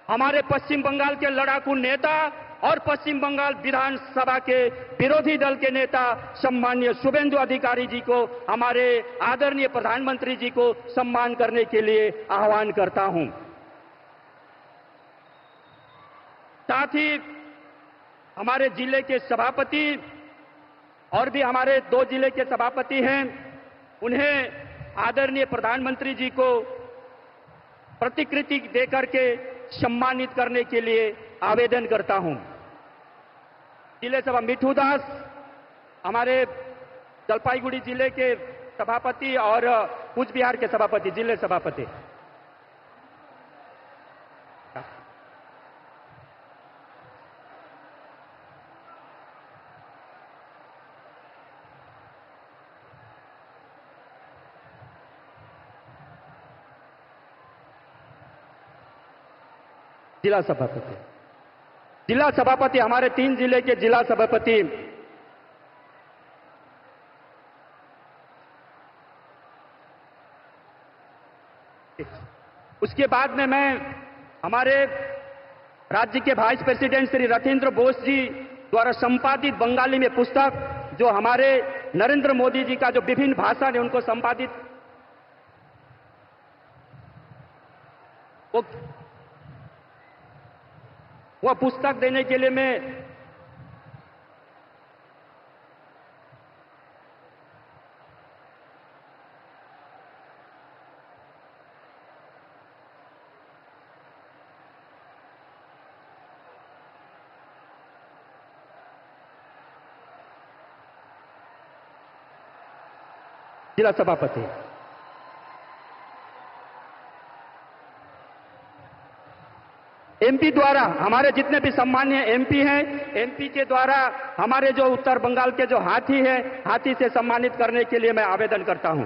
हमारे पश्चिम बंगाल के लड़ाकू नेता और पश्चिम बंगाल विधानसभा के विरोधी दल के नेता सम्माननीय शुभेंदु अधिकारी जी को, हमारे आदरणीय प्रधानमंत्री जी को सम्मान करने के लिए आह्वान करता हूं। साथ ही हमारे जिले के सभापति और भी हमारे 2 जिले के सभापति हैं, उन्हें आदरणीय प्रधानमंत्री जी को प्रतिकृति देकर के सम्मानित करने के लिए आवेदन करता हूं। जिले सभा मिठू दास, हमारे जलपाईगुड़ी जिले के सभापति और कूच बिहार के सभापति, जिले सभापति। जिला सभापति हमारे 3 जिले के जिला सभापति उसके बाद में मैं हमारे राज्य के वाइस प्रेसिडेंट श्री रथिंद्र बोस जी द्वारा संपादित बंगाली में पुस्तक, जो हमारे नरेंद्र मोदी जी का जो विभिन्न भाषण है उनको संपादित वह पुस्तक देने के लिए मैं जिला सभापति एमपी द्वारा, हमारे जितने भी सम्मान्य एमपी हैं, एमपी के द्वारा हमारे जो उत्तर बंगाल के जो हाथी हैं, हाथी से सम्मानित करने के लिए मैं आवेदन करता हूं।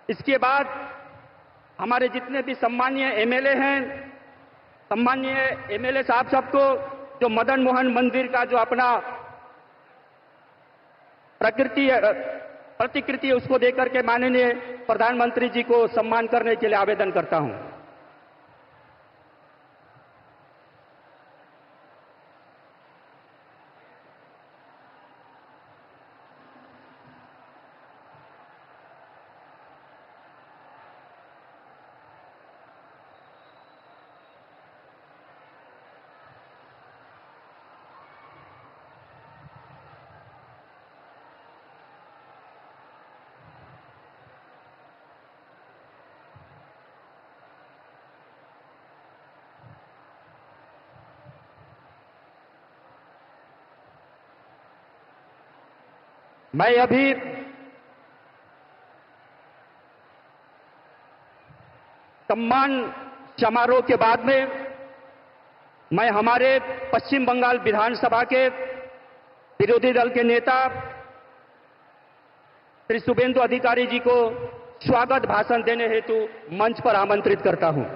इसके बाद हमारे जितने भी सम्मानीय एमएलए हैं, सम्मानीय एमएलए साहब सबको जो मदन मोहन मंदिर का जो अपना प्रतिकृति है उसको देकर के माननीय प्रधानमंत्री जी को सम्मान करने के लिए आवेदन करता हूं। मैं अभी सम्मान समारोह के बाद में मैं हमारे पश्चिम बंगाल विधानसभा के विरोधी दल के नेता श्री शुभेंदु अधिकारी जी को स्वागत भाषण देने हेतु मंच पर आमंत्रित करता हूं।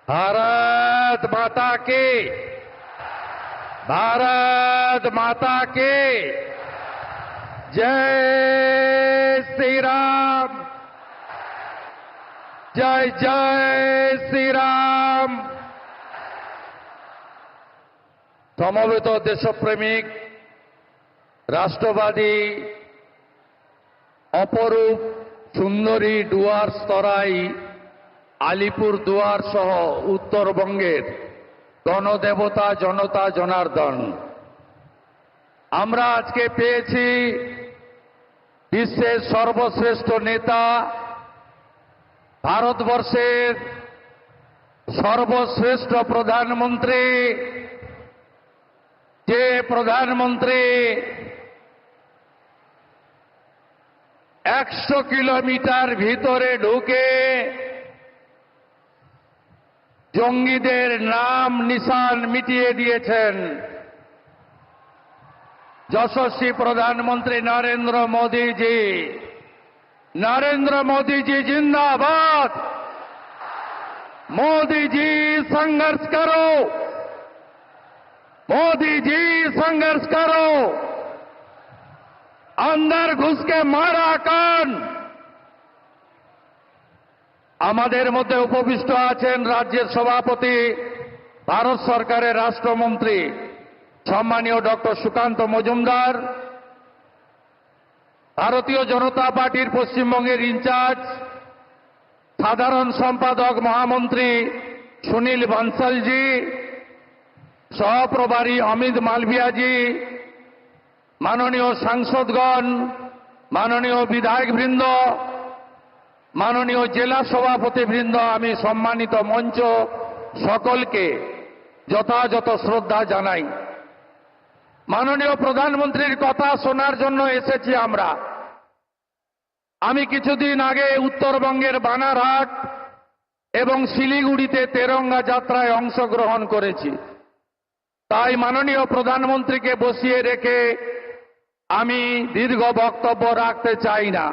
भारत माता की, भारत माता की जय श्री राम, जय जय श्री राम। সমবেত দেশপ্রেমিক রাষ্ট্রবাদী অপরূপ সুন্দরী ডুয়ার্স তরাই আলিপুরদুয়ার সহ উত্তরবঙ্গের গণদেবতা জনতা জনার্দন, আমরা আজকে পেয়েছি বিশ্বের সর্বশ্রেষ্ঠ নেতা, ভারতবর্ষের সর্বশ্রেষ্ঠ প্রধানমন্ত্রী, যে প্রধানমন্ত্রী 100 কিলোমিটার ভিতরে ঢুকে জঙ্গিদের নাম নিশান মিটিয়ে দিয়েছেন, যশস্বী প্রধানমন্ত্রী নরেন্দ্র মোদী জি। नरेंद्र मोदी जी जिंदाबाद। मोदी जी संघर्ष करो, मोदी जी संघर्ष करो। अंदर घुस के मारा कान। আমাদের মধ্যে উপবিষ্ট আছেন রাজ্যের সভাপতি, ভারত সরকারের রাষ্ট্রমন্ত্রী সম্মানীয় ডক্টর সুকান্ত মজুমদার, ভারতীয় জনতা পার্টির পশ্চিমবঙ্গের ইনচার্জ সাধারণ সম্পাদক মহামন্ত্রী সুনীল বনসলজি, সহপ্রভারী অমিত মালভিয়াজি, মাননীয় সাংসদগণ, মাননীয় বিধায়কবৃন্দ, মাননীয় জেলা সভাপতিবৃন্দ, আমি সম্মানিত মঞ্চ সকলকে যথাযথ শ্রদ্ধা জানাই। মাননীয় প্রধানমন্ত্রীর কথা শোনার জন্য এসেছি আমরা। আমি কিছুদিন আগে উত্তরবঙ্গের বানারহাট এবং শিলিগুড়িতে তেরঙ্গা যাত্রায় অংশগ্রহণ করেছি। তাই মাননীয় প্রধানমন্ত্রীকে বসিয়ে রেখে আমি দীর্ঘ বক্তব্য রাখতে চাই না।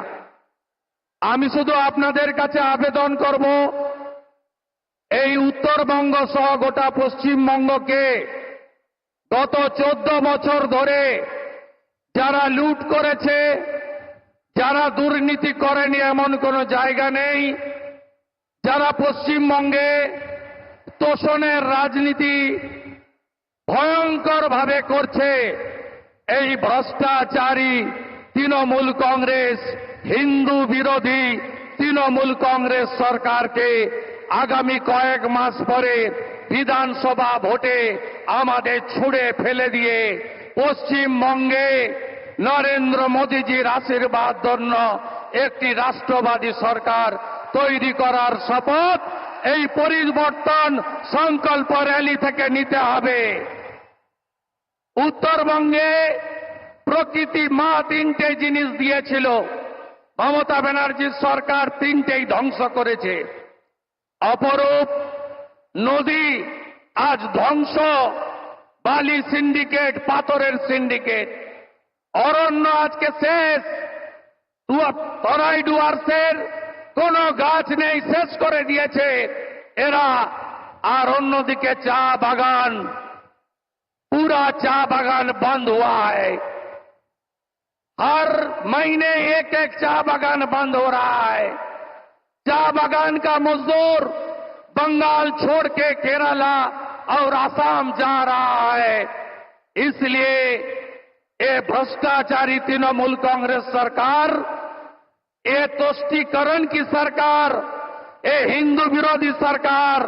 আমি শুধু আপনাদের কাছে আবেদন করব, এই উত্তরবঙ্গ সহ গোটা পশ্চিমবঙ্গকে গত 14 বছর ধরে যারা লুট করেছে, যারা দুর্নীতি করেনি এমন কোনো জায়গা নেই, যারা পশ্চিমবঙ্গে তোষণের রাজনীতি ভয়ঙ্করভাবে করছে, এই ভ্রষ্টাচারী তৃণমূল কংগ্রেস, হিন্দু বিরোধী তৃণমূল কংগ্রেস সরকারকে আগামী কয়েক মাস পরে বিধানসভা ভোটে আমাদের ছুঁড়ে ফেলে দিয়ে পশ্চিমবঙ্গে নরেন্দ্র মোদীজির আশীর্বাদ জন্য একটি রাষ্ট্রবাদী সরকার তৈরি করার শপথ এই পরিবর্তন সংকল্প র্যালি থেকে নিতে হবে। উত্তরবঙ্গে প্রকৃতি মা তিনটে জিনিস দিয়েছিল, মমতা ব্যানার্জির সরকার তিনটেই ধ্বংস করেছে। অপরূপ নদী আজ ধ্বংস, বালি সিন্ডিকেট, পাথরের সিন্ডিকেট। অরণ্য আজকে শেষ, তরাই ডুয়ার্সের কোন গাছ নেই, শেষ করে দিয়েছে এরা। আর অন্যদিকে চা বাগান, पूरा चा बागान बंद हुआ है। हर महीने एक एक चा बागान बंद हो रहा है। चा बागान का मजदूर बंगाल छोड़ के केरला और असम जा रहा है। इसलिए ये भ्रष्टाचारी तृणमूल कांग्रेस सरकार, ये तुष्टीकरण की सरकार, ये हिंदू विरोधी सरकार,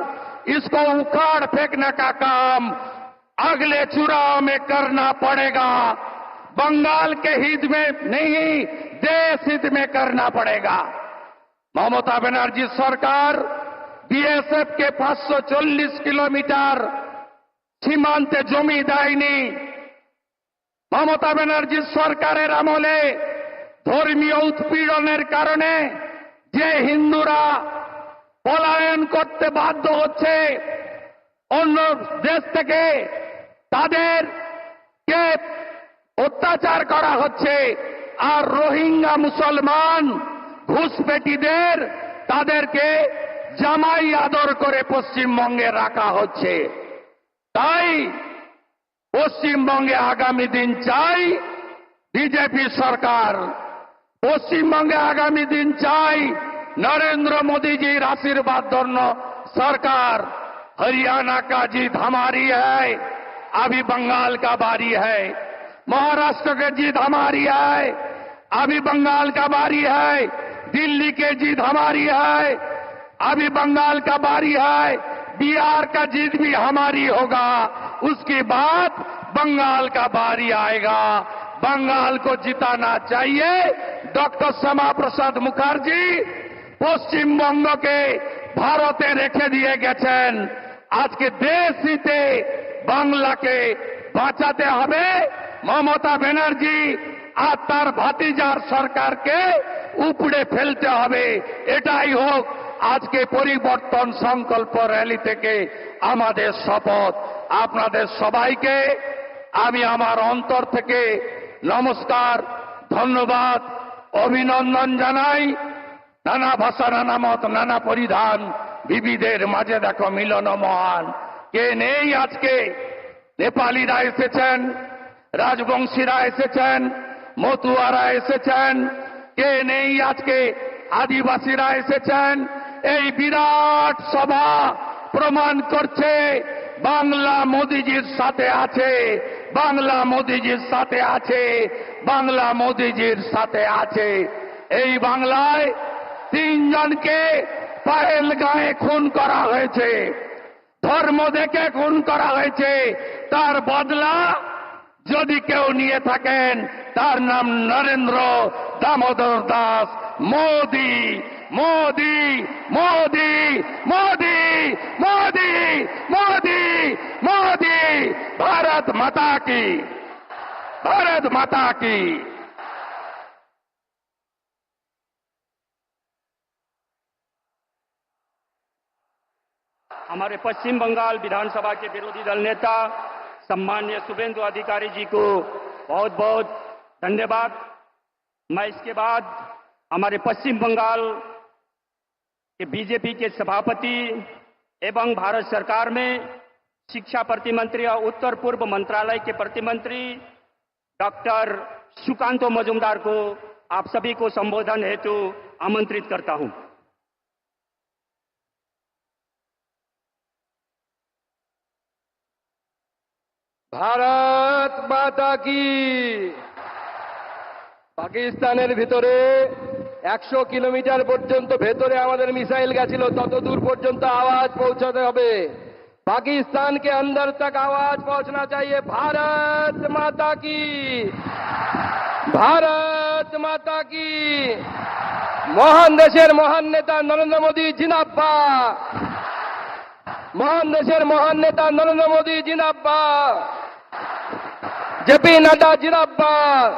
इसको उखाड़ फेंकने का काम अगले चुनाव में करना पड़ेगा। बंगाल के हित में नहीं, देश हित में करना पड़ेगा। ममता बनर्जी सरकार बीएसएफ के 540 किलोमीटर সীমান্তে জমি দেয়নি। মমতা ব্যানার্জি সরকারের আমলে ধর্মীয় উৎপীড়নের কারণে যে হিন্দুরা পলায়ন করতে বাধ্য হচ্ছে অন্য দেশ থেকে, তাদেরকে অত্যাচার করা হচ্ছে। আর রোহিঙ্গা মুসলমান ঘুষপেটিদের তাদেরকে জামাই আদর করে পশ্চিমবঙ্গে রাখা হচ্ছে। তাই পশ্চিমবঙ্গে আগামী দিন চাই বিজেপি সরকার, পশ্চিমবঙ্গে আগামী দিন চাই নরেন্দ্র মোদীজির आशीर्वाद ধন্য सरकार। हरियाणा का जीत हमारी है, अभी बंगाल का बारी है। महाराष्ट्र की जीत हमारी है, अभी बंगाल का बारी है। दिल्ली की जीत हमारी है, अभी बंगाल का बारी है। बिहार का जीत भी हमारी होगा, उसके बाद बंगाल का बारी आएगा। बंगाल को जिताना चाहिए। डॉक्टर श्यामा प्रसाद मुखर्जी পশ্চিমবঙ্গ কে ভারতে রেখে দিয়ে গেছেন। আজকে দেশ হিতে বাংলাকে বাঁচাতে হবে। মমতা ব্যানার্জি আর তার ভাতিজার সরকারকে উপড়ে ফেলতে হবে। এটাই হোক আজকে পরিবর্তন সংকল্প র্যালি থেকে আমাদের শপথ। আপনাদের সবাইকে আমি আমার অন্তর থেকে নমস্কার, ধন্যবাদ অভিনন্দন জানাই। নানা ভাষা, নানা মত, নানা পরিধান, বিবিধের মাঝে দেখো মিলন মহান। কে নেই আজকে? নেপালিরা এসেছেন, রাজবংশীরা এসেছেন, মতুয়ারা এসেছেন। কে নেই আজকে? আদিবাসীরা এসেছেন। এই বিরাট সভা প্রমাণ করছে বাংলা মোদিজির সাথে আছে, বাংলা মোদিজির সাথে আছে, বাংলা মোদিজির সাথে আছে। এই বাংলায় 3 জনকে পহেলগাঁয়ে খুন করা হয়েছে, ধর্ম দেখে খুন করা হয়েছে। তার বদলা যদি কেউ নিয়ে থাকেন, তার নাম নরেন্দ্র দামোদর দাস মোদি। মোদি, মোদি, মোদি, মোদি, মোদি, মোদি। ভারত মাতা কি, भारत माता की। हमारे पश्चिम बंगाल विधानसभा के विरोधी दल नेता सम्माननीय शुभेंदु अधिकारी जी को बहुत बहुत धन्यवाद। मैं इसके बाद हमारे पश्चिम बंगाल के बीजेपी के सभापति एवं भारत सरकार में शिक्षा प्रतिमंत्री और उत्तर पूर्व मंत्रालय के प्रतिमंत्री डॉक्टर सुकांतो मजुमदार को आप सभी को संबोधन हेतु आमंत्रित करता हूं। भारत माता की। পাকিস্তানের ভিতরে 100 কিলোমিটার পর্যন্ত ভেতরে আমাদের মিসাইল গেছিল, তত দূর পর্যন্ত আওয়াজ পৌঁছাতে হবে। पाकिस्तान के अंदर तक आवाज पहुंचना चाहिए। भारत माता की, भारत माता की। মহান দেশের মহান নেতা নরেন্দ্র মোদী জিন্দাবাদ, মহান দেশের মহান নেতা নরেন্দ্র মোদী জিন্দাবাদ, জেপি নাড্ডা জিন্দাবাদ।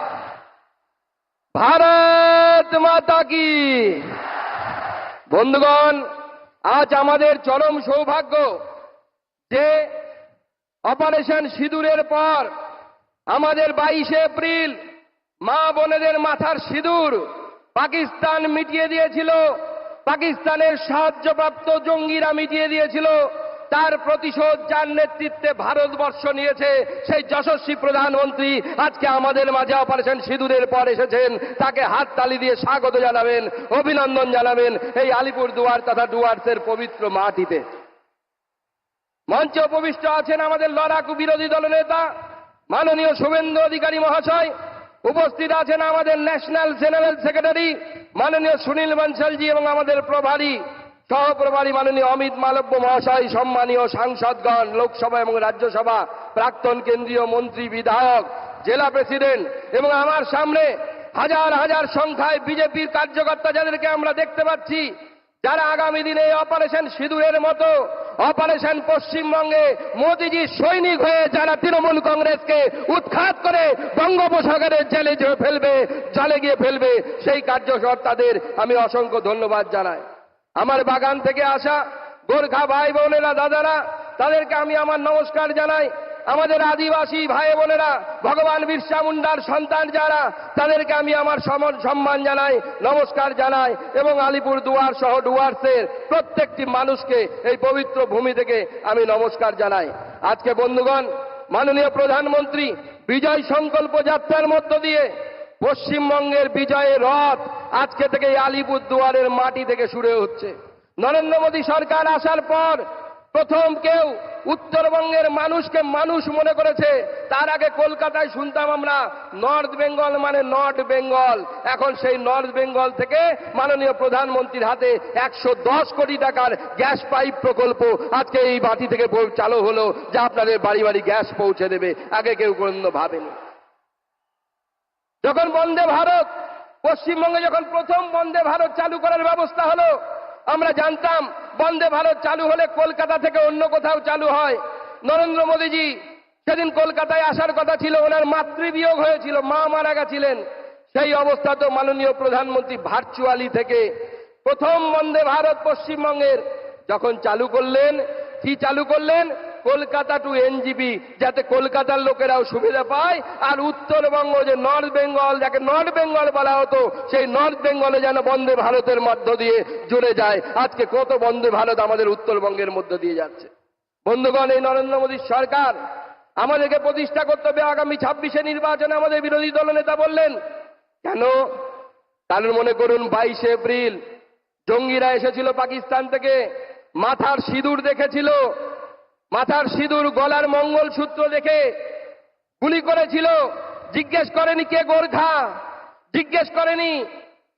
ভারত মাতা কি। বন্ধুগণ, আজ আমাদের চরম সৌভাগ্য যে অপারেশন সিঁদুরের পর আমাদের 22 এপ্রিল মা বোনেদের মাথার সিঁদুর পাকিস্তান মিটিয়ে দিয়েছিল, পাকিস্তানের সাহায্যপ্রাপ্ত জঙ্গিরা মিটিয়ে দিয়েছিল। তার প্রতিশোধ যার নেতৃত্বে ভারতবর্ষ নিয়েছে, সেই যশস্বী প্রধানমন্ত্রী আজকে আমাদের মাঝে অপারেশন সিঁদুরের পর এসেছেন। তাকে হাততালি দিয়ে স্বাগত জানাবেন, অভিনন্দন জানাবেন এই আলিপুরদুয়ার তথা ডুয়ার্সের পবিত্র মাটিতে। মঞ্চে উপবিষ্ট আছেন আমাদের লড়াকু বিরোধী দলনেতা মাননীয় শুভেন্দু অধিকারী মহাশয়, উপস্থিত আছেন আমাদের ন্যাশনাল জেনারেল সেক্রেটারি মাননীয় সুনীল বনশালজি এবং আমাদের প্রভারী সহপ্রভারী মাননীয় অমিত মালব্য মহাশয়, সম্মানীয় সাংসদগণ, লোকসভা এবং রাজ্যসভা প্রাক্তন কেন্দ্রীয় মন্ত্রী, বিধায়ক, জেলা প্রেসিডেন্ট এবং আমার সামনে হাজার হাজার সংখ্যায় বিজেপির কার্যকর্তা যাদেরকে আমরা দেখতে পাচ্ছি, যারা আগামী দিনে অপারেশন সিঁদুরের মতো অপারেশন পশ্চিমবঙ্গে মোদিজি সৈনিক হয়ে যারা তৃণমূল কংগ্রেসকে উৎখাত করে বঙ্গোপসাগরের জেলে ফেলবে, জলে গিয়ে ফেলবে, সেই কার্যকর্তাদের আমি অসংখ্য ধন্যবাদ জানাই। আমার বাগান থেকে আসা গোর্খা ভাই বোনেরা, দাদারা, তাদেরকে আমি আমার নমস্কার জানাই। আমাদের আদিবাসী ভাই বোনেরা, ভগবান বিরসা মুন্ডার সন্তান যারা, তাদেরকে আমি আমার সম্মান জানাই, নমস্কার জানাই এবং আলিপুর দুয়ার সহ ডুয়ার্সের প্রত্যেকটি মানুষকে এই পবিত্র ভূমি থেকে আমি নমস্কার জানাই। আজকে বন্ধুগণ, মাননীয় প্রধানমন্ত্রী বিজয় সংকল্প যাত্রার মধ্য দিয়ে পশ্চিমবঙ্গের বিজয়ের রথ আজকে থেকে এই আলিপুর দুয়ারের মাটি থেকে শুরু হচ্ছে। নরেন্দ্র মোদী সরকার আসার পর প্রথম কেউ উত্তরবঙ্গের মানুষকে মানুষ মনে করেছে। তার আগে কলকাতায় শুনতাম আমরা নর্থ বেঙ্গল মানে নর্থ বেঙ্গল। এখন সেই নর্থ বেঙ্গল থেকে মাননীয় প্রধানমন্ত্রীর হাতে 110 কোটি টাকার গ্যাস পাইপ প্রকল্প আজকে এই মাটি থেকে চালু হলো, যা আপনাদের বাড়ি বাড়ি গ্যাস পৌঁছে দেবে। আগে কেউ কোনো ভাবেনি। যখন বন্দে ভারত পশ্চিমবঙ্গে যখন প্রথম বন্দে ভারত চালু করার ব্যবস্থা হলো, আমরা জানতাম বন্দে ভারত চালু হলে কলকাতা থেকে অন্য কোথাও চালু হয়। নরেন্দ্র মোদীজি সেদিন কলকাতায় আসার কথা ছিল, ওনার মাতৃবিয়োগ হয়েছিল, মা মারা গেছিলেন। সেই অবস্থাতেও মাননীয় প্রধানমন্ত্রী ভার্চুয়ালি থেকে প্রথম বন্দে ভারত পশ্চিমবঙ্গের যখন চালু করলেন, কি চালু করলেন? কলকাতা টু এনজিপি, যাতে কলকাতার লোকেরাও সুবিধা পায়, আর উত্তরবঙ্গ যে নর্থ বেঙ্গল, যাকে নর্থ বেঙ্গল বলা হতো, সেই নর্থ বেঙ্গলে যেন বন্দে ভারতের মধ্য দিয়ে জুড়ে যায়। আজকে কত বন্দে ভারত আমাদের উত্তরবঙ্গের মধ্য দিয়ে যাচ্ছে। বন্ধুগণ, এই নরেন্দ্র মোদীর সরকার আমাদেরকে প্রতিষ্ঠা করতে হবে। আগামী 26শে নির্বাচনে আমাদের বিরোধী দলনেতা বললেন, কেন? কারণ মনে করুন 22শে এপ্রিল জঙ্গিরা এসেছিল পাকিস্তান থেকে, মাথার সিঁদুর দেখেছিল, মাথার সিঁদুর, গলার মঙ্গলসূত্র দেখে গুলি করেছিল। জিজ্ঞেস করেনি কে গোর্খা, জিজ্ঞেস করেনি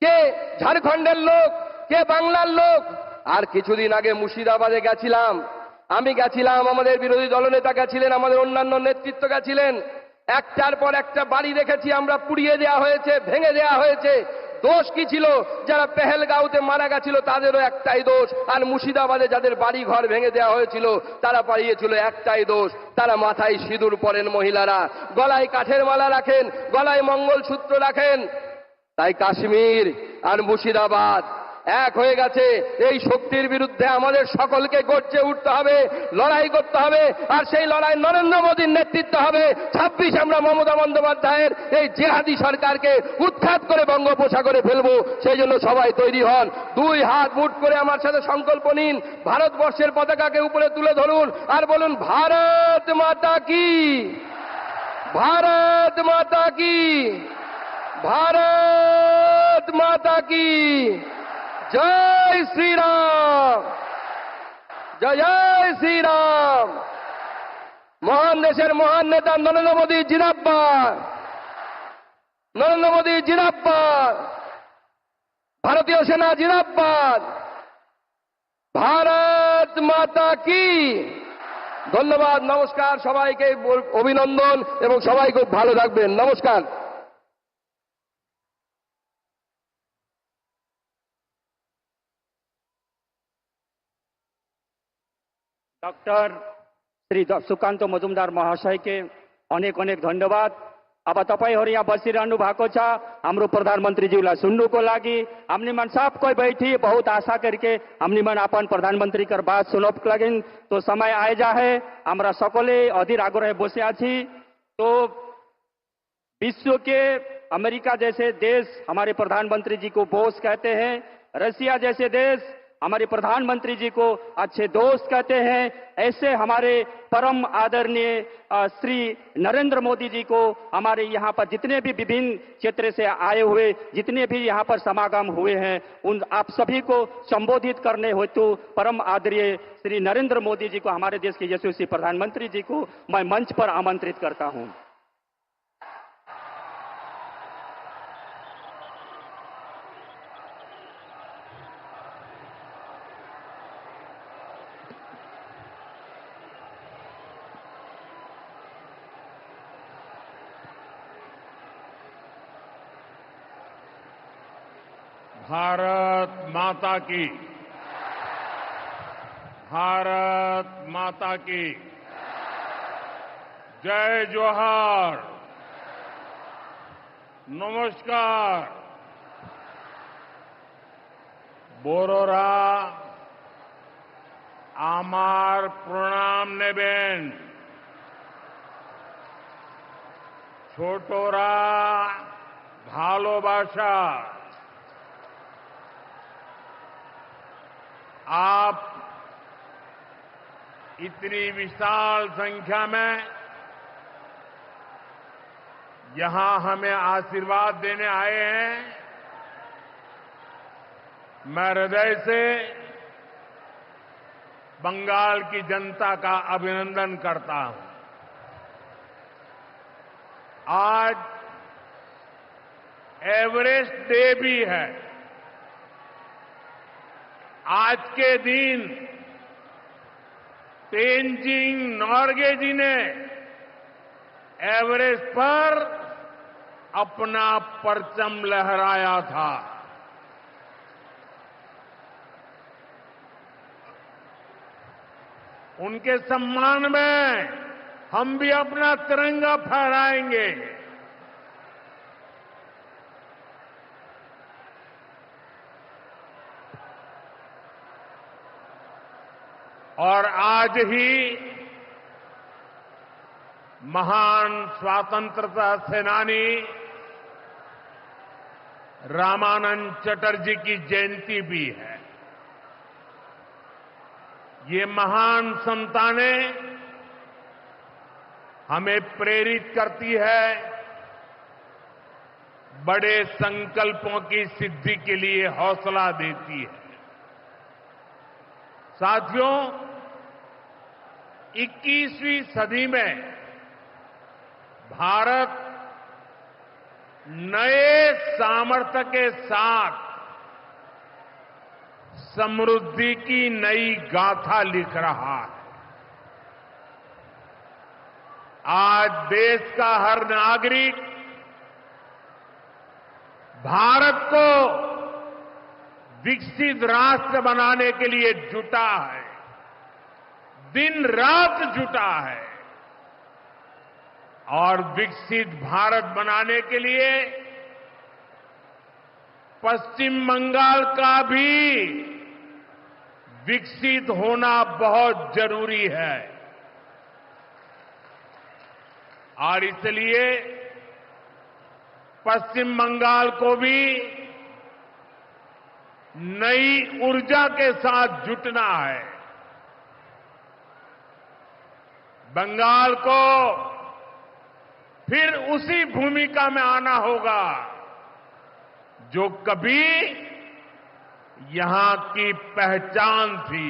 কে ঝাড়খণ্ডের লোক, কে বাংলার লোক। আর কিছুদিন আগে মুর্শিদাবাদে গেছিলাম, আমি গেছিলাম, আমাদের বিরোধী দলনেতা গেছিলেন, আমাদের অন্যান্য নেতৃত্ব গেছিলেন। একটার পর একটা বাড়ি দেখেছি আমরা, পুড়িয়ে দেওয়া হয়েছে, ভেঙে দেওয়া হয়েছে। দোষ কি ছিল? যারা পেহেলগাঁওতে মারা গেছিল তাদেরও একটাই দোষ, আর মুর্শিদাবাদে যাদের বাড়ি ঘর ভেঙে দেওয়া হয়েছিল তারা পালিয়েছিল, একটাই দোষ, তারা মাথায় সিঁদুর পরেন মহিলারা, গলায় কাঠের মালা রাখেন, গলায় মঙ্গলসূত্র রাখেন। তাই কাশ্মীর আর মুর্শিদাবাদ এক হয়ে গেছে। এই শক্তির বিরুদ্ধে আমাদের সকলকে গর্জে উঠতে হবে, লড়াই করতে হবে, আর সেই লড়াই নরেন্দ্র মোদীর নেতৃত্ব হবে। 26 আমরা মমতা বন্দ্যোপাধ্যায়ের এই জেহাদি সরকারকে উৎখাত করে বঙ্গোপসাগরে ফেলবো। সেই জন্য সবাই তৈরি হন, দুই হাত মুঠ করে আমার সাথে সংকল্প নিন, ভারতবর্ষের পতাকাকে উপরে তুলে ধরুন আর বলুন, ভারত মাতা কি, ভারত মাতা কি, ভারত মাতা কি। জয় শ্রীরাম, জয় জয় শ্রীরাম। মহান দেশের মহান নেতা নরেন্দ্র মোদী জিন্দাবাদ, নরেন্দ্র মোদী জিন্দাবাদ, ভারতীয় সেনা জিন্দাবাদ, ভারত মাতা কি। ধন্যবাদ, নমস্কার, সবাইকে অভিনন্দন এবং সবাই খুব ভালো থাকবেন। নমস্কার। डॉक्टर श्री सुकान्त मजुमदार महाशय के अनेक अनेक धन्यवाद। अब तपाईहरु यहाँ बसिरहनु भएको छ, हाम्रो प्रधानमन्त्रीज्यूलाई सुन्नुको लागि। हमनी मन सब कोही बैठी बहुत आशा करके हमनी मन अपन प्रधानमन्त्री कर बात सुनोको लागि तो समय आएजा है। हमरा सकले अधीर आग्रह बसिया छी। तो विश्व के अमेरिका जैसे देश हमारे प्रधानमंत्री जी को बॉस कहते हैं, रसिया जैसे देश हमारे प्रधानमंत्री जी को अच्छे दोस्त कहते हैं। ऐसे हमारे परम आदरणीय श्री नरेंद्र मोदी जी को हमारे यहाँ पर जितने भी विभिन्न क्षेत्र से आए हुए जितने भी यहाँ पर समागम हुए हैं, उन आप सभी को संबोधित करने हेतु परम आदरणीय श्री नरेंद्र मोदी जी को, हमारे देश के यशस्वी प्रधानमंत्री जी को मैं मंच पर आमंत्रित करता हूँ। भारत माता की, भारत माता की जय जोहार। नमस्कार। बोरोरा आमार प्रणाम नेबेन, छोटोरा भालोबाशा। आप इतनी विशाल संख्या में यहां हमें आशीर्वाद देने आए हैं। मैं हृदय से बंगाल की जनता का अभिनंदन करता हूं। आज एवरेस्ट डे भी है। आज के दिन तेनजिंग नोर्गे जी ने एवरेस्ट पर अपना परचम लहराया था। उनके सम्मान में हम भी अपना तिरंगा फहराएंगे। और आज ही महान स्वतंत्रता सेनानी रामानंद चटर्जी की जयंती भी है। ये महान संतानें हमें प्रेरित करती है बड़े संकल्पों की सिद्धि के लिए हौसला देती है। साथियों, 21वीं सदी में भारत नए सामर्थ्य के साथ समृद्धि की नई गाथा लिख रहा है। आज देश का हर नागरिक भारत को विकसित राष्ट्र बनाने के लिए जुटा है, दिन रात जुटा है और विकसित भारत बनाने के लिए पश्चिम बंगाल का भी विकसित होना बहुत जरूरी है। और इसलिए पश्चिम बंगाल को भी नई ऊर्जा के साथ जुटना है। बंगाल को फिर उसी भूमिका में आना होगा जो कभी यहां की पहचान थी।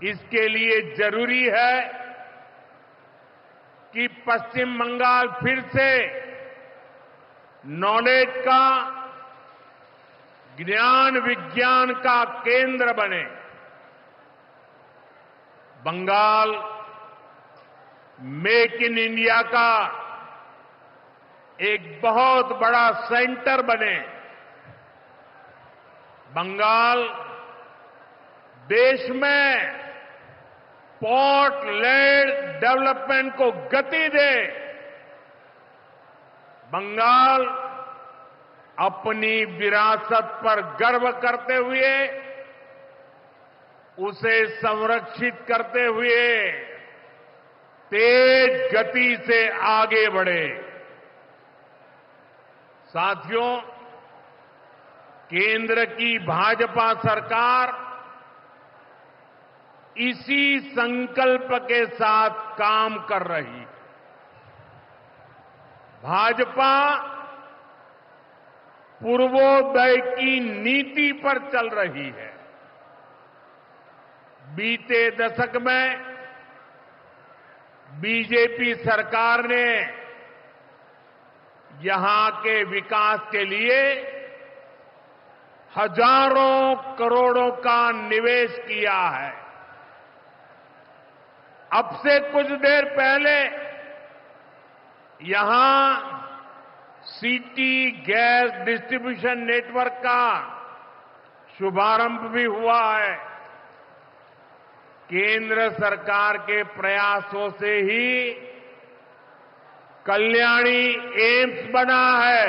इसके लिए जरूरी है कि पश्चिम बंगाल फिर से नॉलेज का, ज्ञान विज्ञान का केंद्र बने। बंगाल मेक इन इंडिया का एक बहुत बड़ा सेंटर बने। बंगाल देश में पोर्ट लेड डेवलपमेंट को गति दे। बंगाल अपनी विरासत पर गर्व करते हुए, उसे संरक्षित करते हुए तेज गति से आगे बढ़े। साथियों, केंद्र की भाजपा सरकार इसी संकल्प के साथ काम कर रही है। भाजपा पूर्वोदय की नीति पर चल रही है। बीते दशक में बीजेपी सरकार ने यहां के विकास के लिए हजारों करोड़ों का निवेश किया है। अब से कुछ देर पहले यहां सिटी गैस डिस्ट्रीब्यूशन नेटवर्क का शुभारंभ भी हुआ है। केंद्र सरकार के प्रयासों से ही कल्याणी एम्स बना है।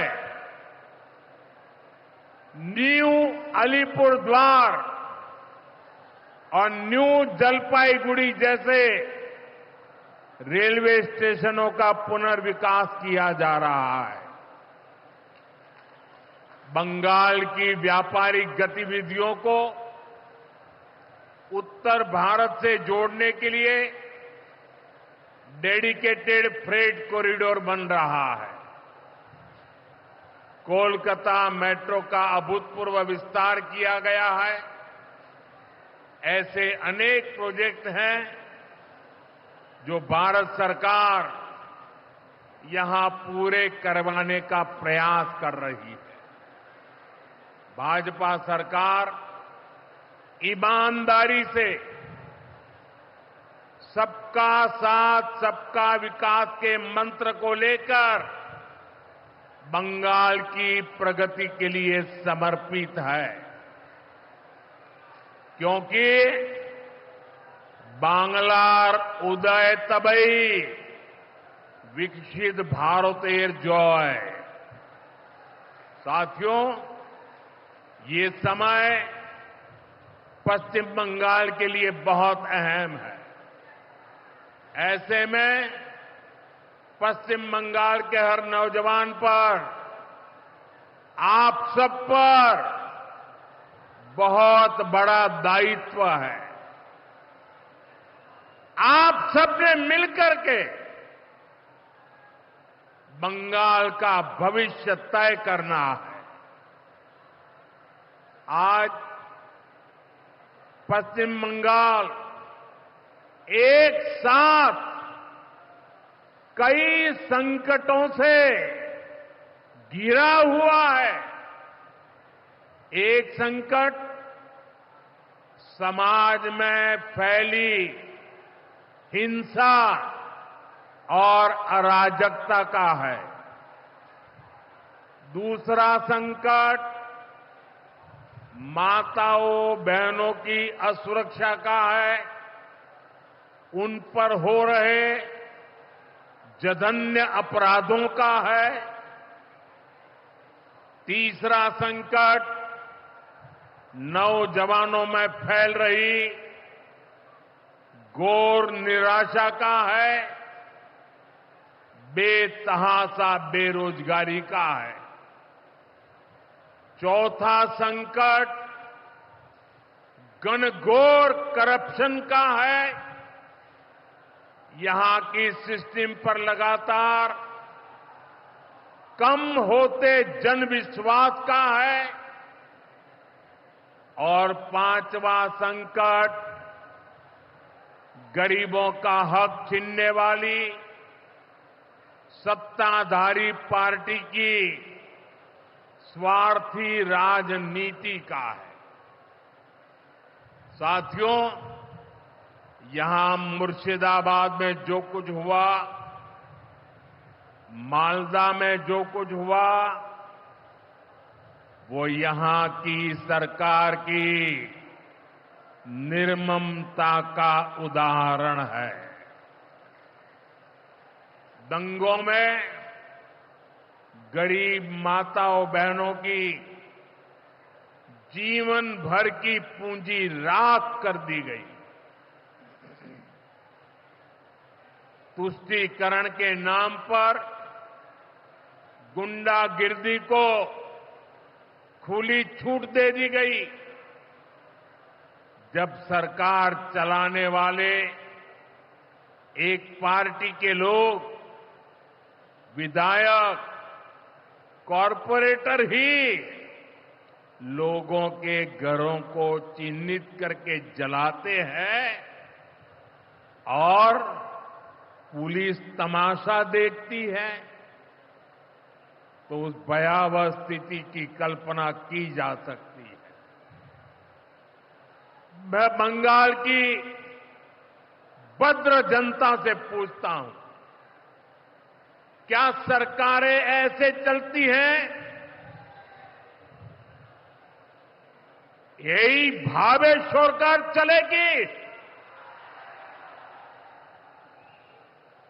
न्यू अलीपुरद्वार और न्यू जलपाईगुड़ी जैसे रेलवे स्टेशनों का पुनर्विकास किया जा रहा है। बंगाल की व्यापारिक गतिविधियों को उत्तर भारत से जोड़ने के लिए डेडिकेटेड फ्रेट कॉरिडोर बन रहा है। कोलकाता मेट्रो का अभूतपूर्व विस्तार किया गया है। ऐसे अनेक प्रोजेक्ट हैं जो भारत सरकार यहां पूरे करवाने का प्रयास कर रही है। भाजपा सरकार ईमानदारी से सबका साथ सबका विकास के मंत्र को लेकर बंगाल की प्रगति के लिए समर्पित है, क्योंकि बांग्लार उदय तबई विकसित भारतेर जय। साथियों, ये समय पश्चिम बंगाल के लिए बहुत अहम है। ऐसे में पश्चिम बंगाल के हर नौजवान पर, आप सब पर बहुत बड़ा दायित्व है। आप सबने मिलकर के बंगाल का भविष्य तय करना है। आज पश्चिम बंगाल एक साथ कई संकटों से घिरा हुआ है। एक संकट समाज में फैली हिंसा और अराजकता का है। दूसरा संकट माताओं बहनों की असुरक्षा का है, उन पर हो रहे जघन्य अपराधों का है। तीसरा संकट नौजवानों में फैल रही घोर निराशा का है, बेतहाशा बेरोजगारी का है। चौथा संकट घनघोर करप्शन का है। यहां की सिस्टम पर लगातार कम होते जनविश्वास का है। और पांचवा संकट गरीबों का हक छीनने वाली सत्ताधारी पार्टी की स्वार्थी राजनीति का है। साथियों, यहां मुर्शिदाबाद में जो कुछ हुआ, मालदा में जो कुछ हुआ, वो यहां की सरकार की निर्ममता का उदाहरण है। दंगों में गरीब माताओं बहनों की जीवन भर की पूंजी राख कर दी गई। तुष्टीकरण के नाम पर गुंडागिर्दी को खुली छूट दे दी गई। जब सरकार चलाने वाले एक पार्टी के लोग, विधायक, कॉरपोरेटर ही लोगों के घरों को चिन्हित करके जलाते हैं और पुलिस तमाशा देखती है, तो उस भयावह स्थिति की कल्पना की जा सकती है। मैं बंगाल की भद्र जनता से पूछता हूं, क्या सरकारें ऐसे चलती हैं? यही भावेश्वर कर चलेगी?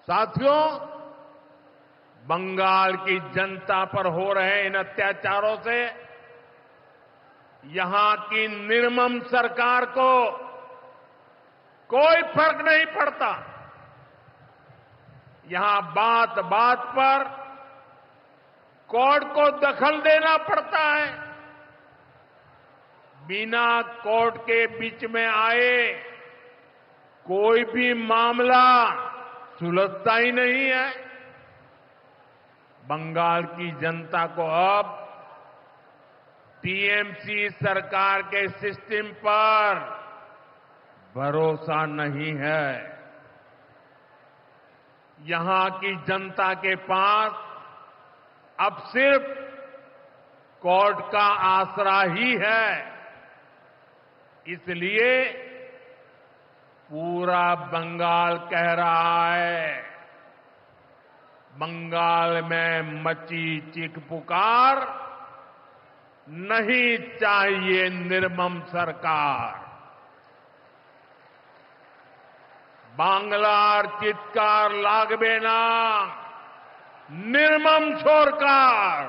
साथियों, बंगाल की जनता पर हो रहे इन अत्याचारों से यहां की निर्मम सरकार को कोई फर्क नहीं पड़ता। यहां बात बात पर कोर्ट को दखल देना पड़ता है। बिना कोर्ट के बीच में आए कोई भी मामला सुलझता ही नहीं है। बंगाल की जनता को अब टीएमसी सरकार के सिस्टम पर भरोसा नहीं है। यहां की जनता के पास अब सिर्फ कोर्ट का आसरा ही है। इसलिए पूरा बंगाल कह रहा है, बंगाल में मची चीख पुकार, नहीं चाहिए निर्मम सरकार। बांग्लार चित्कार लागबे ना, निर्मम सरकार।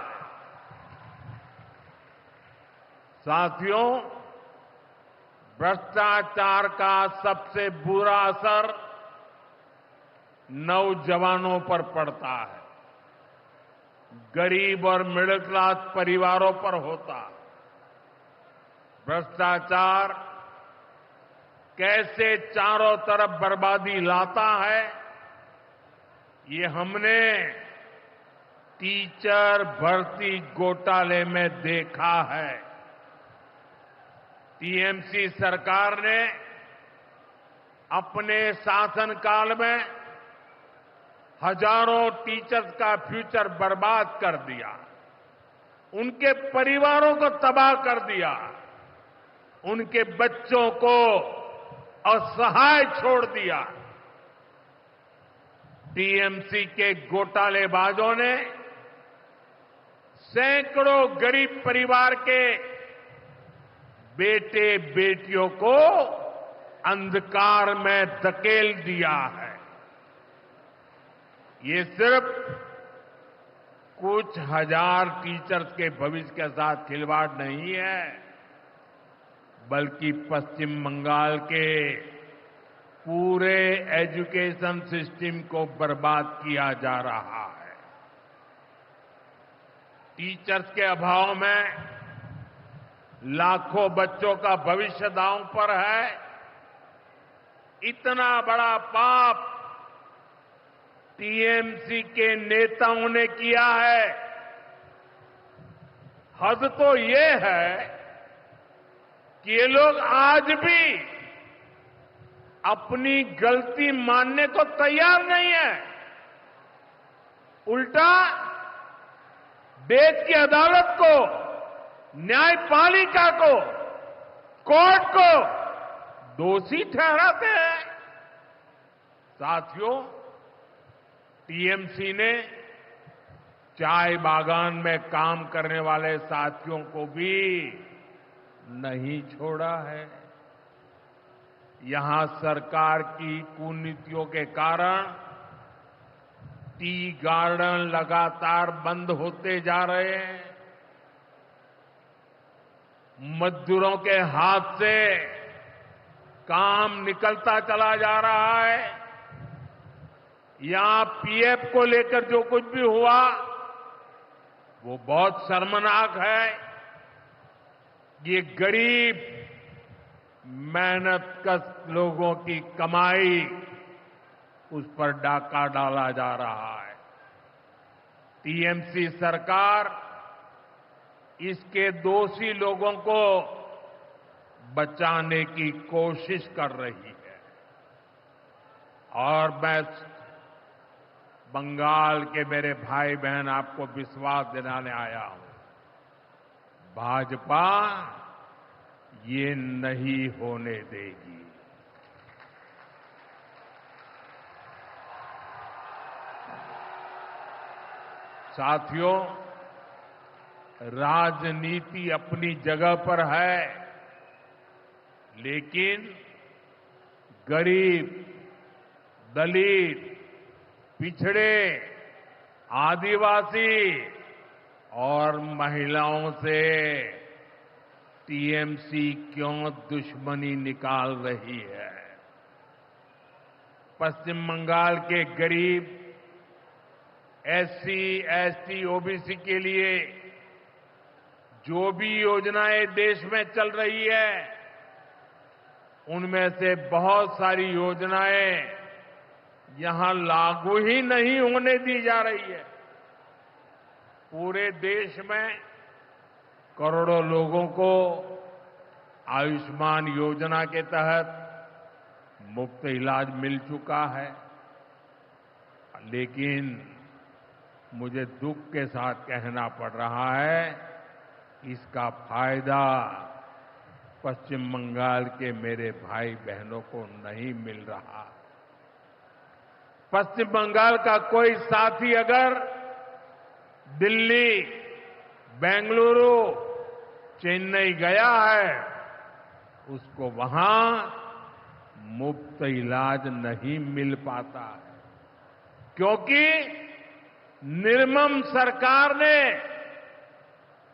साथियों, भ्रष्टाचार का सबसे बुरा असर नौजवानों पर पड़ता है, गरीब और मिडिल क्लास परिवारों पर होता। भ्रष्टाचार कैसे चारों तरफ बर्बादी लाता है, ये हमने टीचर भर्ती घोटाले में देखा है। टीएमसी सरकार ने अपने शासनकाल में हजारों टीचर्स का फ्यूचर बर्बाद कर दिया, उनके परिवारों को तबाह कर दिया, उनके बच्चों को असहाय छोड़ दिया। टीएमसी के घोटालेबाजों ने सैकड़ों गरीब परिवार के बेटे बेटियों को अंधकार में धकेल दिया है। ये सिर्फ कुछ हजार टीचर्स के भविष्य के साथ खिलवाड़ नहीं है, बल्कि पश्चिम बंगाल के पूरे एजुकेशन सिस्टम को बर्बाद किया जा रहा है। टीचर्स के अभाव में लाखों बच्चों का भविष्य दांव पर है। इतना बड़ा पाप टीएमसी के नेताओं ने किया है। हद तो ये है कि ये लोग आज भी अपनी गलती मानने को तैयार नहीं है। उल्टा देश की अदालत को, न्यायपालिका को, कोर्ट को दोषी ठहराते हैं। साथियों, टीएमसी ने चाय बागान में काम करने वाले साथियों को भी नहीं छोड़ा है। यहां सरकार की कुनीतियों के कारण टी गार्डन लगातार बंद होते जा रहे हैं। मजदूरों के हाथ से काम निकलता चला जा रहा है। यहां पीएफ को लेकर जो कुछ भी हुआ वो बहुत शर्मनाक है। ये गरीब मेहनतकश लोगों की कमाई, उस पर डाका डाला जा रहा है। टीएमसी सरकार इसके दोषी लोगों को बचाने की कोशिश कर रही है। और मैं बंगाल के मेरे भाई बहन आपको विश्वास दिलाने आया हूं, भाजपा ये नहीं होने देगी। साथियों, राजनीति अपनी जगह पर है, लेकिन गरीब, दलित, पिछड़े, आदिवासी और महिलाओं से टीएमसी क्यों दुश्मनी निकाल रही है? पश्चिम बंगाल के गरीब, एससी, एसटी, ओबीसी के लिए जो भी योजनाएं देश में चल रही है, उनमें से बहुत सारी योजनाएं यहां लागू ही नहीं होने दी जा रही है। पूरे देश में करोड़ों लोगों को आयुष्मान योजना के तहत मुफ्त इलाज मिल चुका है, लेकिन मुझे दुख के साथ कहना पड़ रहा है, इसका फायदा पश्चिम बंगाल के मेरे भाई बहनों को नहीं मिल रहा। पश्चिम बंगाल का कोई साथी अगर दिल्ली, बेंगलुरु, चेन्नई गया है, उसको वहां मुफ्त इलाज नहीं मिल पाता है, क्योंकि निर्मम सरकार ने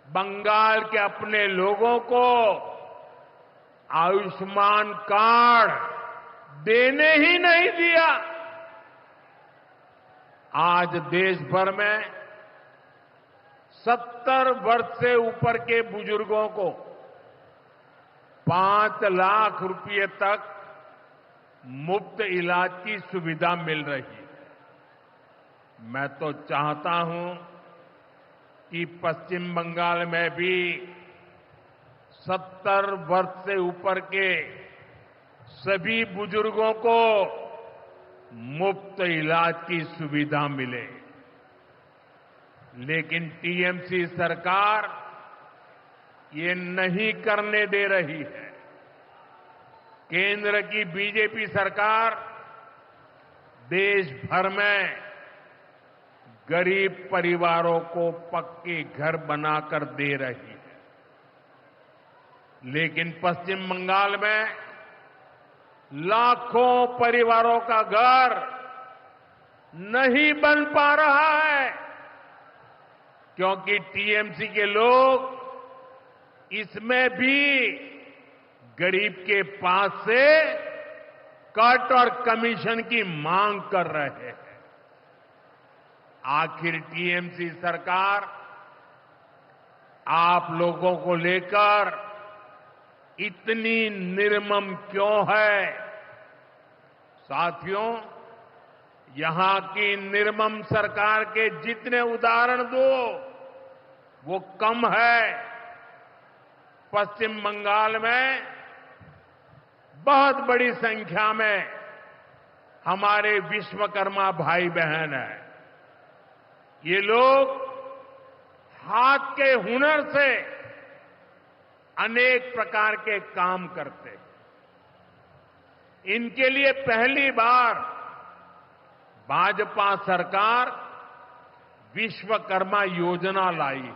बंगाल के अपने लोगों को आयुष्मान कार्ड देने ही नहीं दिया। आज देश भर में 70 वर्ष से ऊपर के बुजुर्गों को 5 लाख रुपए तक मुफ्त इलाज की सुविधा मिल रही है। मैं तो चाहता हूं कि पश्चिम बंगाल में भी 70 वर्ष से ऊपर के सभी बुजुर्गों को मुफ्त इलाज की सुविधा मिले। लेकिन टीएमसी सरकार ये नहीं करने दे रही है। केंद्र की बीजेपी सरकार देश भर में गरीब परिवारों को पक्के घर बनाकर दे रही है, लेकिन पश्चिम बंगाल में लाखों परिवारों का घर नहीं बन पा रहा है, क्योंकि टीएमसी के लोग इसमें भी गरीब के पास से कट और कमीशन की मांग कर रहे हैं। आखिर टीएमसी सरकार आप लोगों को लेकर इतनी निर्मम क्यों है? साथियों, यहां की निर्मम सरकार के जितने उदाहरण दो वो कम है। पश्चिम बंगाल में बहुत बड़ी संख्या में हमारे विश्वकर्मा भाई बहन हैं। ये लोग हाथ के हुनर से अनेक प्रकार के काम करते हैं। इनके लिए पहली बार भाजपा सरकार विश्वकर्मा योजना लाई है।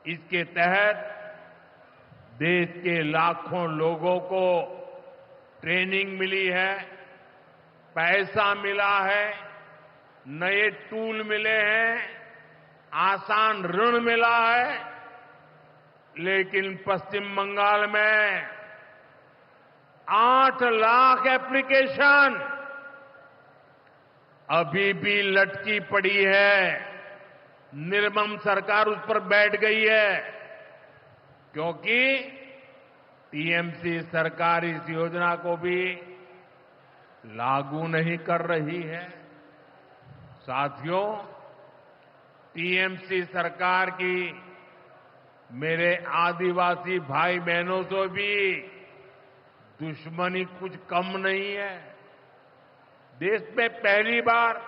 इसके तहत देश के लाखों लोगों को ट्रेनिंग मिली है, पैसा मिला है, नए टूल मिले हैं, आसान ऋण मिला है। लेकिन पश्चिम बंगाल में 8 लाख एप्लीकेशन अभी भी लटकी पड़ी है। निर्मम सरकार उस पर बैठ गई है, क्योंकि टीएमसी सरकार इस योजना को भी लागू नहीं कर रही है। साथियों, टीएमसी सरकार की मेरे आदिवासी भाई बहनों से भी दुश्मनी कुछ कम नहीं है। देश में पहली बार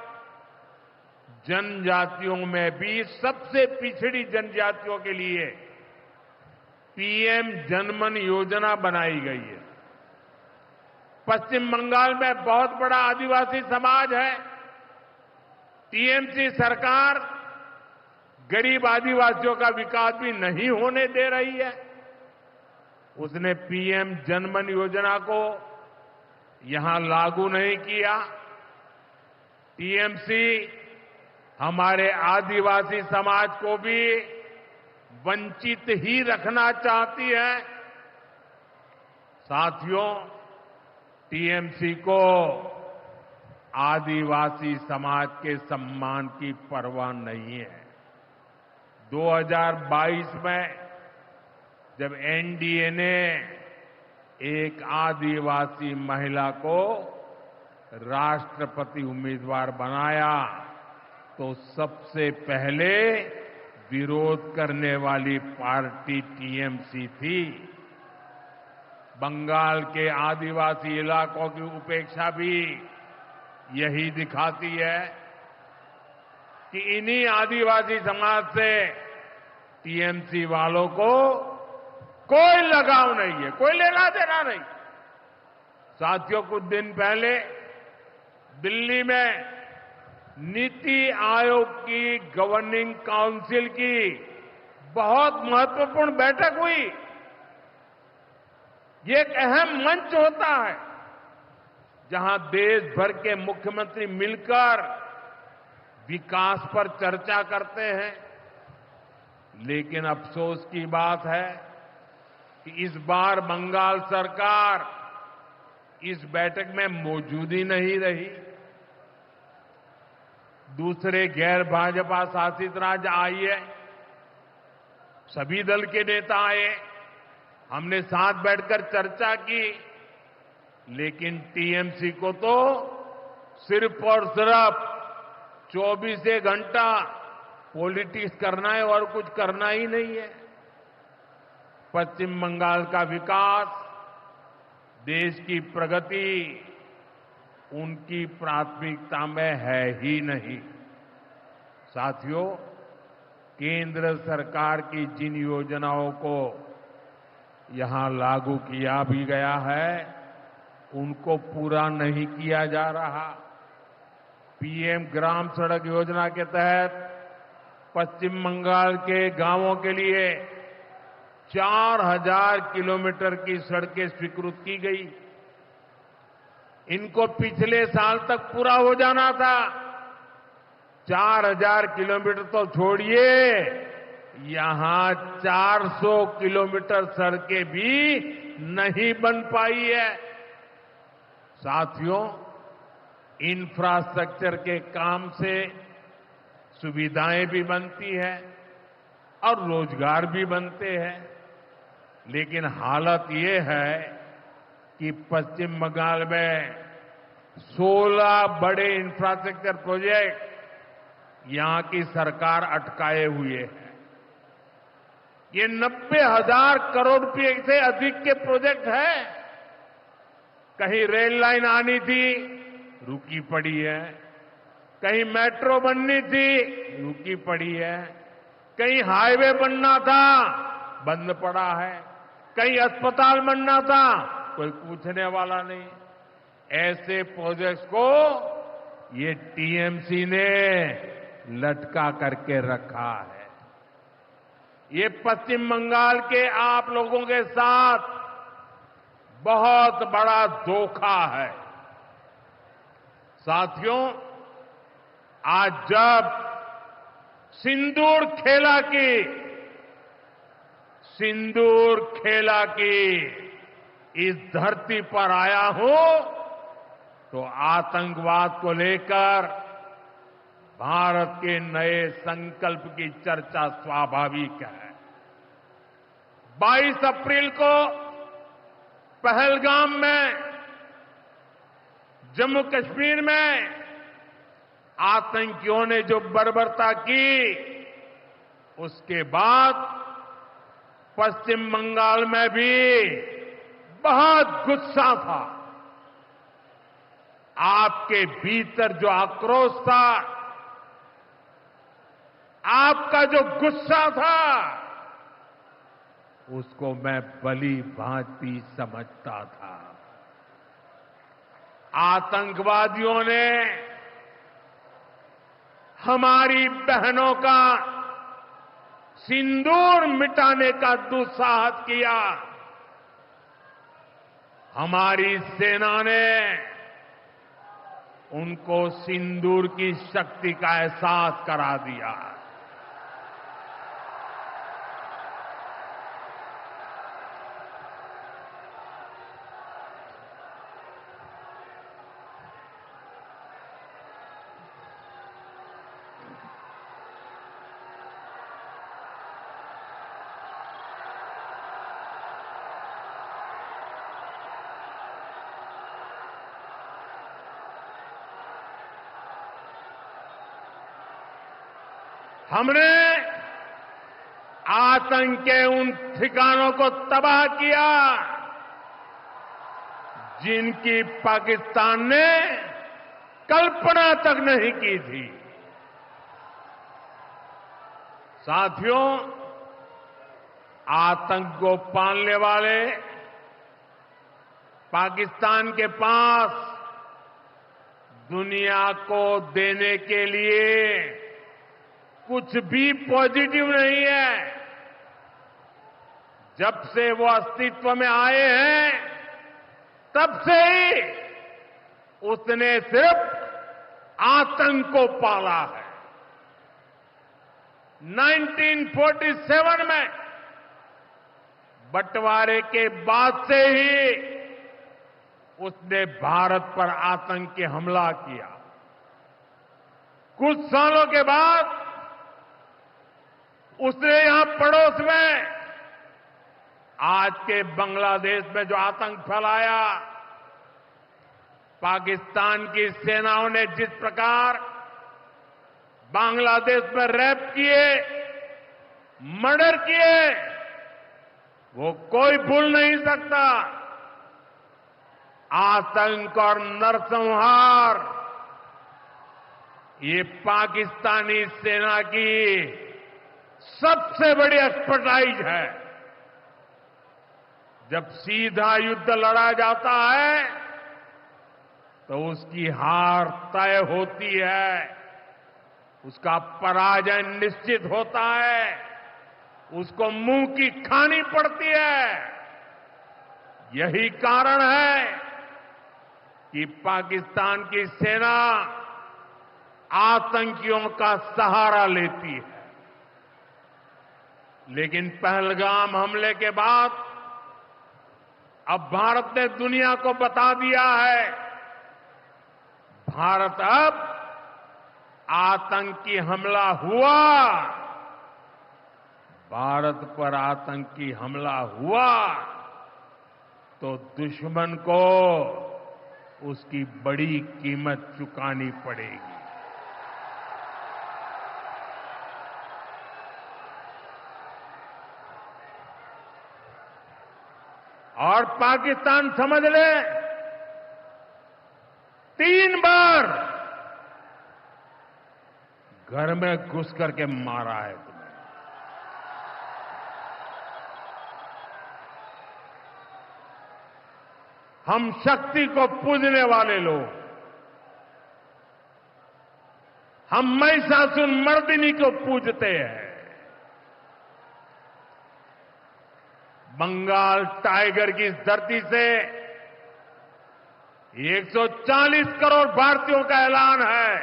जनजातियों में भी सबसे पिछड़ी जनजातियों के लिए पीएम जनमन योजना बनाई गई है। पश्चिम बंगाल में बहुत बड़ा आदिवासी समाज है। टीएमसी सरकार गरीब आदिवासियों का विकास भी नहीं होने दे रही है। उसने पीएम जनमन योजना को यहां लागू नहीं किया। टीएमसी हमारे आदिवासी समाज को भी वंचित ही रखना चाहती है। साथियों, टीएमसी को आदिवासी समाज के सम्मान की परवाह नहीं है। 2022 में जब एनडीए ने एक आदिवासी महिला को राष्ट्रपति उम्मीदवार बनाया तो सबसे पहले विरोध करने वाली पार्टी टीएमसी थी। बंगाल के आदिवासी इलाकों की उपेक्षा भी यही दिखाती है कि इन्हीं आदिवासी समाज से टीएमसी वालों को कोई लगाव नहीं है, कोई लेना देना नहीं। साथियों, कुछ दिन पहले दिल्ली में नीति आयोग की गवर्निंग काउंसिल की बहुत महत्वपूर्ण बैठक हुई। ये एक अहम मंच होता है जहां देश भर के मुख्यमंत्री मिलकर विकास पर चर्चा करते हैं। लेकिन अफसोस की बात है कि इस बार बंगाल सरकार इस बैठक में मौजूद ही नहीं रही। दूसरे गैर भाजपा शासित राज्य आए, सभी दल के नेता आए, हमने साथ बैठकर चर्चा की, लेकिन टीएमसी को तो सिर्फ और सिर्फ 24 घंटा पॉलिटिक्स करना है और कुछ करना ही नहीं है। पश्चिम बंगाल का विकास, देश की प्रगति उनकी प्राथमिकता में है ही नहीं। साथियों, केंद्र सरकार की जिन योजनाओं को यहां लागू किया भी गया है, उनको पूरा नहीं किया जा रहा। पीएम ग्राम सड़क योजना के तहत पश्चिम बंगाल के गांवों के लिए 4000 किलोमीटर की सड़कें स्वीकृत की गई। इनको पिछले साल तक पूरा हो जाना था। 4000 किलोमीटर तो छोड़िए, यहां 400 किलोमीटर सड़कें भी नहीं बन पाई है। साथियों, इंफ्रास्ट्रक्चर के काम से सुविधाएं भी बनती है और रोजगार भी बनते हैं, लेकिन हालत ये है कि पश्चिम बंगाल में 16 बड़े इंफ्रास्ट्रक्चर प्रोजेक्ट यहां की सरकार अटकाए हुए है। ये 90,000 करोड़ रुपए से अधिक के प्रोजेक्ट हैं। कहीं रेल लाइन आनी थी, रुकी पड़ी है। कहीं मेट्रो बननी थी, रुकी पड़ी है। कहीं हाईवे बनना था, बंद पड़ा है। कहीं अस्पताल बनना था, कोई पूछने वाला नहीं। ऐसे प्रोजेक्ट्स को ये टीएमसी ने लटका करके रखा है। ये पश्चिम बंगाल के आप लोगों के साथ बहुत बड़ा धोखा है। साथियों, आज जब सिंदूर खेला की इस धरती पर आया हूं, तो आतंकवाद को लेकर भारत के नए संकल्प की चर्चा स्वाभाविक है। 22 अप्रैल को पहलगाम में, जम्मू कश्मीर में आतंकियों ने जो बर्बरता की, उसके बाद पश्चिम बंगाल में भी बहुत गुस्सा था। आपके भीतर जो आक्रोश था, आपका जो गुस्सा था, उसको मैं भली भांति समझता था। आतंकवादियों ने हमारी बहनों का सिंदूर मिटाने का दुस्साहस किया। हमारी सेना ने उनको सिंदूर की शक्ति का एहसास करा दिया। हमने आतंक के उन ठिकानों को तबाह किया जिनकी पाकिस्तान ने कल्पना तक नहीं की थी। साथियों, आतंक को पालने वाले पाकिस्तान के पास दुनिया को देने के लिए कुछ भी पॉजिटिव नहीं है। जब से वो अस्तित्व में आए हैं, तब से ही उसने सिर्फ आतंक को पाला है। 1947 में बंटवारे के बाद से ही उसने भारत पर आतंक के हमला किया। कुछ सालों के बाद उसने यहां पड़ोस में आज के बांग्लादेश में जो आतंक फैलाया, पाकिस्तान की सेनाओं ने जिस प्रकार बांग्लादेश में रेप किए, मर्डर किए, वो कोई भूल नहीं सकता। आतंक और नरसंहार ये पाकिस्तानी सेना की सबसे बड़ी एक्सपर्टाइज है। जब सीधा युद्ध लड़ा जाता है तो उसकी हार तय होती है, उसका पराजय निश्चित होता है, उसको मुंह की खानी पड़ती है। यही कारण है कि पाकिस्तान की सेना आतंकियों का सहारा लेती है। लेकिन पहलगाम हमले के बाद अब भारत ने दुनिया को बता दिया है, भारत अब आतंकी हमला हुआ, भारत पर आतंकी हमला हुआ तो दुश्मन को उसकी बड़ी कीमत चुकानी पड़ेगी। और पाकिस्तान समझ ले, 3 बार घर में घुस करके मारा है तुम्हें। हम शक्ति को पूजने वाले लोग, हम महिषासुर मर्दिनी को पूजते हैं। बंगाल टाइगर की इस धरती से 140 करोड़ भारतीयों का ऐलान है।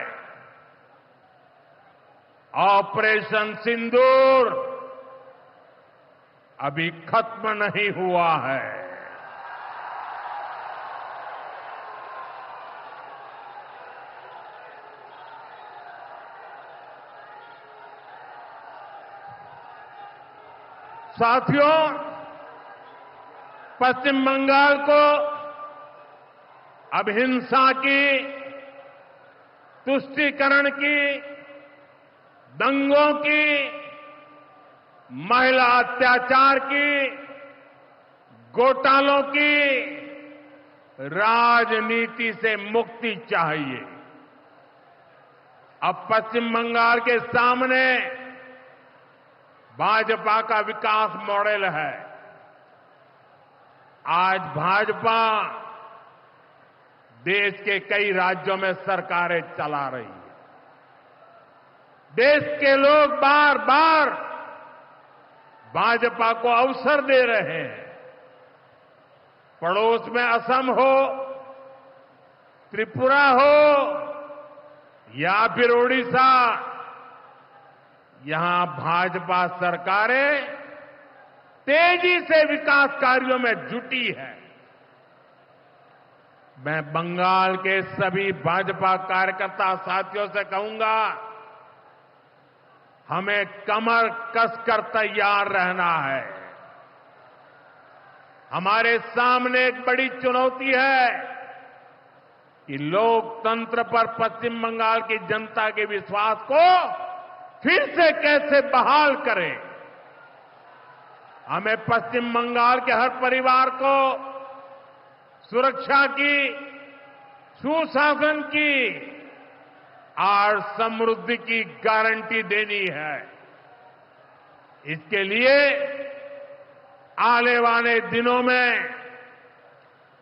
ऑपरेशन सिंदूर अभी खत्म नहीं हुआ है। साथियों, पश्चिम बंगाल को अब हिंसा की, तुष्टीकरण की, दंगों की, महिला अत्याचार की, घोटालों की राजनीति से मुक्ति चाहिए। अब पश्चिम बंगाल के सामने भाजपा का विकास मॉडल है। आज भाजपा देश के कई राज्यों में सरकारें चला रही है। देश के लोग बार बार भाजपा को अवसर दे रहे हैं। पड़ोस में असम हो, त्रिपुरा हो या फिर ओडिशा, यहां भाजपा सरकारें तेजी से विकास कार्यों में जुटी है। मैं बंगाल के सभी भाजपा कार्यकर्ता साथियों से कहूंगा, हमें कमर कसकर तैयार रहना है। हमारे सामने एक बड़ी चुनौती है कि लोकतंत्र पर पश्चिम बंगाल की जनता के विश्वास को फिर से कैसे बहाल करें। हमें पश्चिम बंगाल के हर परिवार को सुरक्षा की, सुशासन की और समृद्धि की गारंटी देनी है। इसके लिए आने वाले दिनों में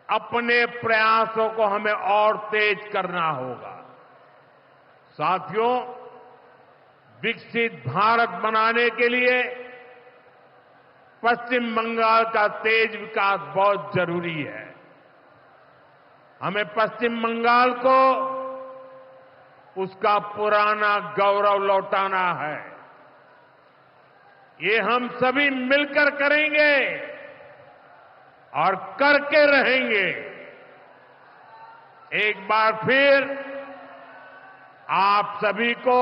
अपने प्रयासों को हमें और तेज करना होगा। साथियों, विकसित भारत बनाने के लिए पश्चिम बंगाल का तेज विकास बहुत जरूरी है। हमें पश्चिम बंगाल को उसका पुराना गौरव लौटाना है। ये हम सभी मिलकर करेंगे और करके रहेंगे। एक बार फिर आप सभी को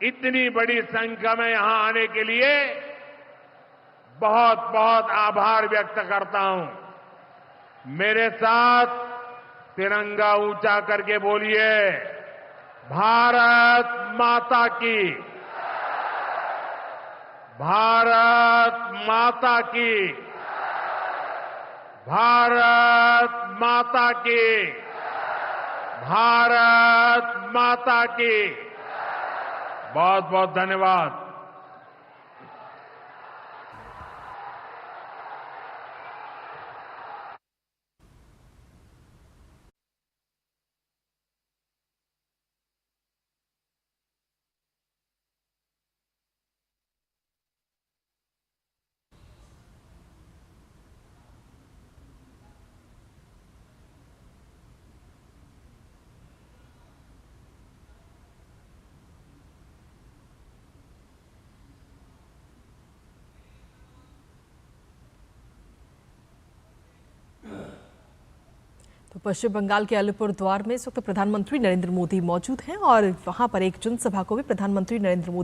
इतनी बड़ी संख्या में यहां आने के लिए बहुत बहुत आभार व्यक्त करता हूं। मेरे साथ तिरंगा ऊंचा करके बोलिए, भारत माता की, भारत माता की, भारत माता की, भारत माता की। बहुत बहुत धन्यवाद। तो पश्चिम बंगाल के अलीपुरद्वार में इस वक्त प्रधानमंत्री नरेंद्र मोदी मौजूद हैं और वहां पर एक जनसभा को भी प्रधानमंत्री नरेंद्र मोदी